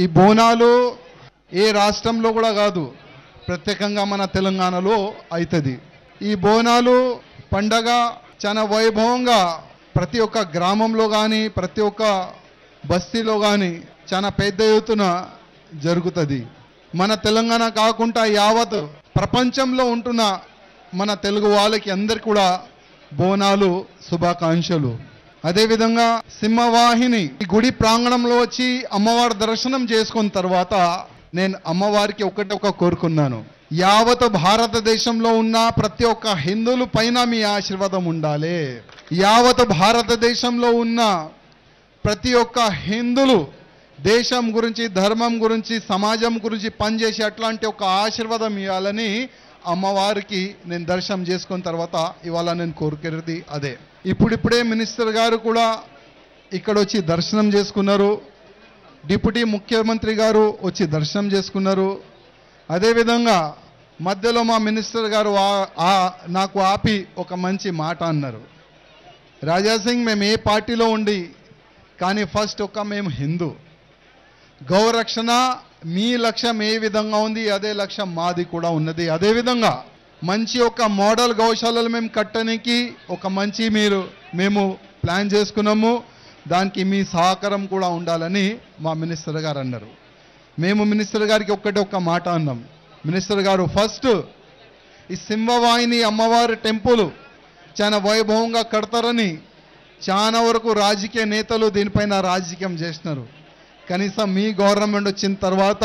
ఈ బోనాలు ఏ రాష్ట్రంలో కూడా కాదు, ప్రత్యేకంగా మన తెలంగాణలో అవుతుంది. ఈ బోనాలు పండగ చాలా వైభవంగా ప్రతి ఒక్క గ్రామంలో కానీ ప్రతి ఒక్క బస్తీలో కానీ చాలా పెద్ద ఎత్తున జరుగుతుంది. మన తెలంగాణ కాకుండా యావత్ ప్రపంచంలో ఉంటున్న మన తెలుగు వాళ్ళకి అందరికి కూడా బోనాలు శుభాకాంక్షలు. అదేవిధంగా సింహవాహిని ఈ గుడి ప్రాంగణంలో వచ్చి అమ్మవారి దర్శనం చేసుకున్న తర్వాత నేను అమ్మవారికి ఒకటి కోరుకున్నాను, యావత్ భారతదేశంలో ఉన్న ప్రతి ఒక్క హిందువుల పైన మీ ఆశీర్వాదం ఉండాలి. యావత్ భారతదేశంలో ఉన్న ప్రతి ఒక్క హిందువులు దేశం గురించి ధర్మం గురించి సమాజం గురించి పనిచేసి అట్లాంటి ఒక ఆశీర్వాదం ఇవ్వాలని అమ్మవారికి నేను దర్శనం చేసుకున్న తర్వాత ఇవాళ నేను కోరుకునేది అదే. ఇప్పుడిప్పుడే మినిస్టర్ గారు కూడా ఇక్కడ వచ్చి దర్శనం చేసుకున్నారు, డిప్యూటీ ముఖ్యమంత్రి గారు వచ్చి దర్శనం చేసుకున్నారు. అదేవిధంగా మధ్యలో మా మినిస్టర్ గారు నాకు ఆపి ఒక మంచి మాట అన్నారు, రాజాసింగ్ మేము ఏ పార్టీలో ఉండి కానీ ఫస్ట్ మేము హిందూ, గౌరక్షణ మీ లక్ష్యం ఏ విధంగా ఉంది అదే లక్ష్యం మాది కూడా ఉన్నది. అదేవిధంగా మంచి ఒక మోడల్ గౌశాలలు మేము కట్టడానికి ఒక మంచి మేము ప్లాన్ చేసుకున్నాము, దానికి మీ సహకారం కూడా ఉండాలని మా మినిస్టర్ గారు అన్నారు. మేము మినిస్టర్ గారికి ఒక మాట అన్నాం, మినిస్టర్ గారు ఫస్ట్ ఈ సింహవాహిని అమ్మవారి టెంపుల్ చాలా వైభవంగా కడతారని చాలా వరకు రాజకీయ నేతలు దీనిపైన రాజకీయం చేస్తున్నారు. కనీసం మీ గవర్నమెంట్ వచ్చిన తర్వాత